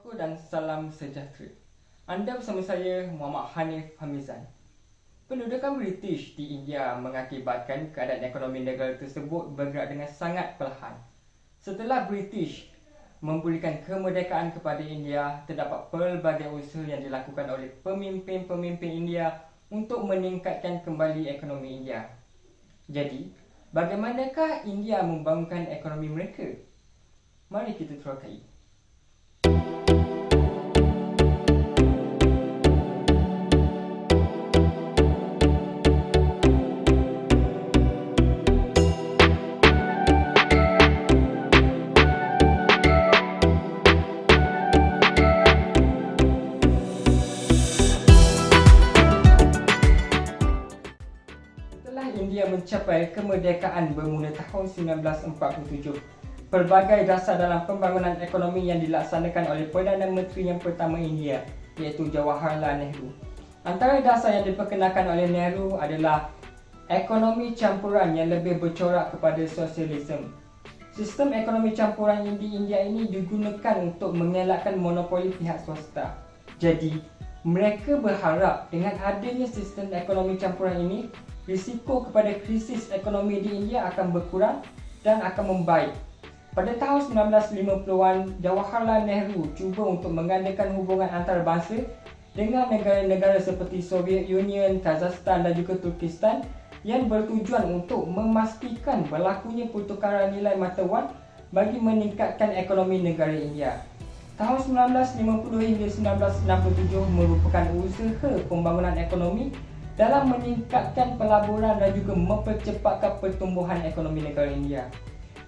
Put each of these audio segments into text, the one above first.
Assalamualaikum dan salam sejahtera. Anda bersama saya Muhammad Hanif Hamizan. Pendudukan British di India mengakibatkan keadaan ekonomi negara tersebut bergerak dengan sangat perlahan. Setelah British memberikan kemerdekaan kepada India, terdapat pelbagai usaha yang dilakukan oleh pemimpin-pemimpin India untuk meningkatkan kembali ekonomi India. Jadi, bagaimanakah India membangunkan ekonomi mereka? Mari kita terokai. India mencapai kemerdekaan bermula tahun 1947. Pelbagai dasar dalam pembangunan ekonomi yang dilaksanakan oleh Perdana Menteri yang pertama India, iaitu Jawaharlal Nehru. Antara dasar yang diperkenalkan oleh Nehru adalah ekonomi campuran yang lebih bercorak kepada sosialisme. Sistem ekonomi campuran di India ini digunakan untuk mengelakkan monopoli pihak swasta. Jadi, mereka berharap dengan adanya sistem ekonomi campuran ini, risiko kepada krisis ekonomi di India akan berkurang dan akan membaik. Pada tahun 1950-an, Jawaharlal Nehru cuba untuk mengadakan hubungan antarabangsa dengan negara-negara seperti Soviet Union, Kazakhstan dan juga Turkistan yang bertujuan untuk memastikan berlakunya pertukaran nilai mata wang bagi meningkatkan ekonomi negara India. Tahun 1950 hingga 1967 merupakan usaha pembangunan ekonomi dalam meningkatkan pelaburan dan juga mempercepatkan pertumbuhan ekonomi negara India.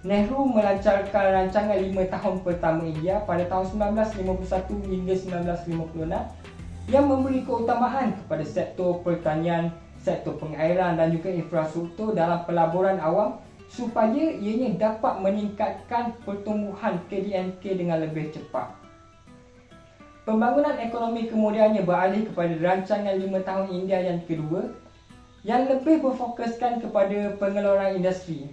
Nehru melancarkan rancangan 5 tahun pertama India pada tahun 1951 hingga 1956 yang memberi keutamaan kepada sektor pertanian, sektor pengairan dan juga infrastruktur dalam pelaburan awam supaya ianya dapat meningkatkan pertumbuhan KDNK dengan lebih cepat. Pembangunan ekonomi kemudiannya beralih kepada rancangan 5 tahun India yang kedua yang lebih berfokuskan kepada pengeluaran industri.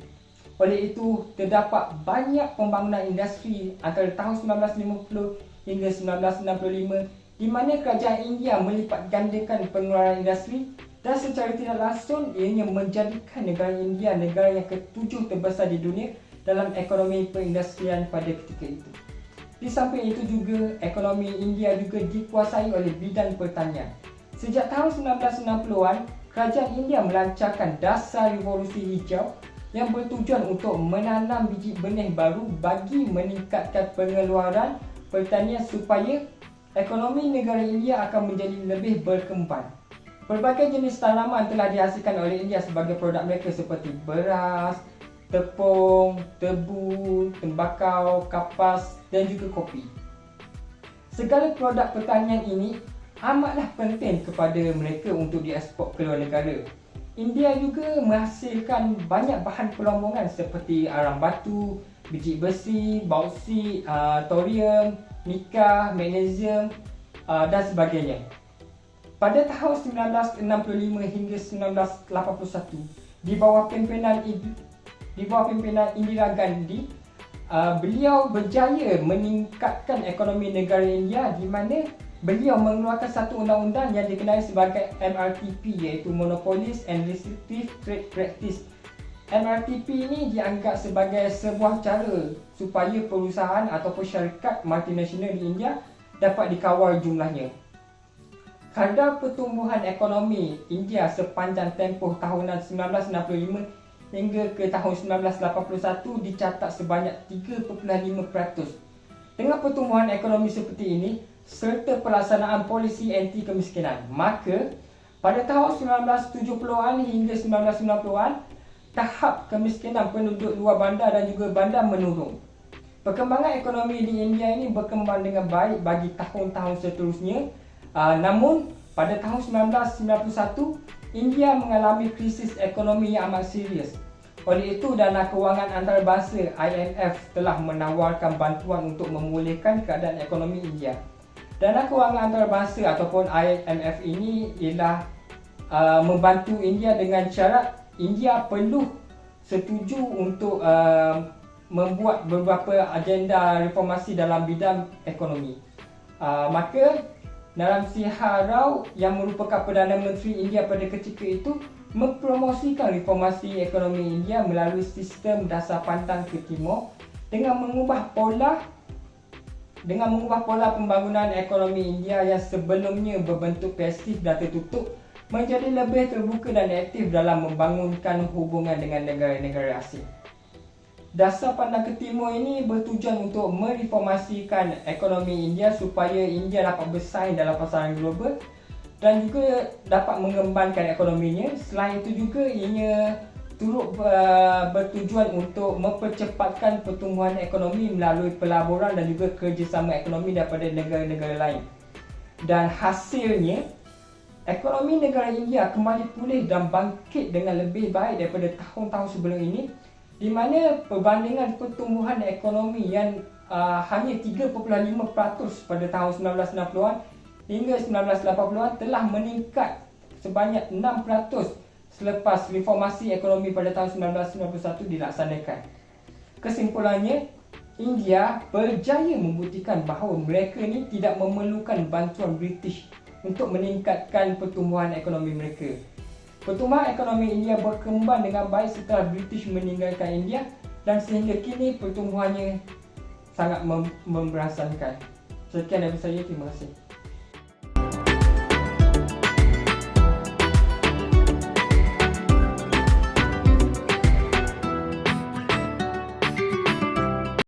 Oleh itu, terdapat banyak pembangunan industri antara tahun 1950 hingga 1965 di mana kerajaan India melipat gandakan pengeluaran industri dan secara tidak langsung ianya menjadikan negara India negara yang ke-7 terbesar di dunia dalam ekonomi perindustrian pada ketika itu. Di samping itu juga, ekonomi India juga dikuasai oleh bidang pertanian. Sejak tahun 1960-an, kerajaan India melancarkan dasar revolusi hijau yang bertujuan untuk menanam biji benih baru bagi meningkatkan pengeluaran pertanian supaya ekonomi negara India akan menjadi lebih berkembang. Pelbagai jenis tanaman telah dihasilkan oleh India sebagai produk mereka seperti beras, tepung, tebu, tembakau, kapas dan juga kopi. Segala produk pertanian ini amatlah penting kepada mereka untuk diekspor ke luar negara. India juga menghasilkan banyak bahan pelombongan seperti arang batu, biji besi, bauksit, thorium, nikah, magnesium dan sebagainya. Pada tahun 1965 hingga 1981, di bawah pimpinan Indira Gandhi, beliau berjaya meningkatkan ekonomi negara India di mana beliau mengeluarkan satu undang-undang yang dikenali sebagai MRTP, iaitu Monopolies and Restrictive Trade Practice. MRTP ini dianggap sebagai sebuah cara supaya perusahaan ataupun syarikat multinasional di India dapat dikawal jumlahnya. Kadar pertumbuhan ekonomi India sepanjang tempoh tahunan 1965 hingga ke tahun 1981 dicatat sebanyak 3.5%. Dengan pertumbuhan ekonomi seperti ini serta pelaksanaan polisi anti kemiskinan, maka pada tahun 1970-an hingga 1990-an tahap kemiskinan penduduk luar bandar dan juga bandar menurun. Perkembangan ekonomi di India ini berkembang dengan baik bagi tahun-tahun seterusnya. Namun pada tahun 1991 India mengalami krisis ekonomi yang amat serius. Oleh itu, Dana Kewangan Antarabangsa IMF telah menawarkan bantuan untuk memulihkan keadaan ekonomi India. Dana Kewangan Antarabangsa ataupun IMF ini ialah membantu India dengan syarat India perlu setuju untuk membuat beberapa agenda reformasi dalam bidang ekonomi. Maka Naramsi Rao yang merupakan Perdana Menteri India pada ketika itu mempromosikan reformasi ekonomi India melalui sistem dasar pandang ke timur dengan mengubah pola pembangunan ekonomi India yang sebelumnya berbentuk pasif dan tertutup menjadi lebih terbuka dan aktif dalam membangunkan hubungan dengan negara-negara asing. Dasar pandang ke timur ini bertujuan untuk mereformasikan ekonomi India supaya India dapat bersaing dalam pasaran global dan juga dapat mengembangkan ekonominya. Selain itu juga ianya turut bertujuan untuk mempercepatkan pertumbuhan ekonomi melalui pelaburan dan juga kerjasama ekonomi daripada negara-negara lain. Dan hasilnya, ekonomi negara India kembali pulih dan bangkit dengan lebih baik daripada tahun-tahun sebelum ini, di mana perbandingan pertumbuhan ekonomi yang hanya 3.5% pada tahun 1990-an hingga 1980-an telah meningkat sebanyak 6% selepas reformasi ekonomi pada tahun 1991 dilaksanakan. Kesimpulannya, India berjaya membuktikan bahawa mereka ni tidak memerlukan bantuan British untuk meningkatkan pertumbuhan ekonomi mereka. Pertumbuhan ekonomi India berkembang dengan baik setelah British meninggalkan India dan sehingga kini pertumbuhannya sangat memberasakan. Sekian dari saya, terima kasih.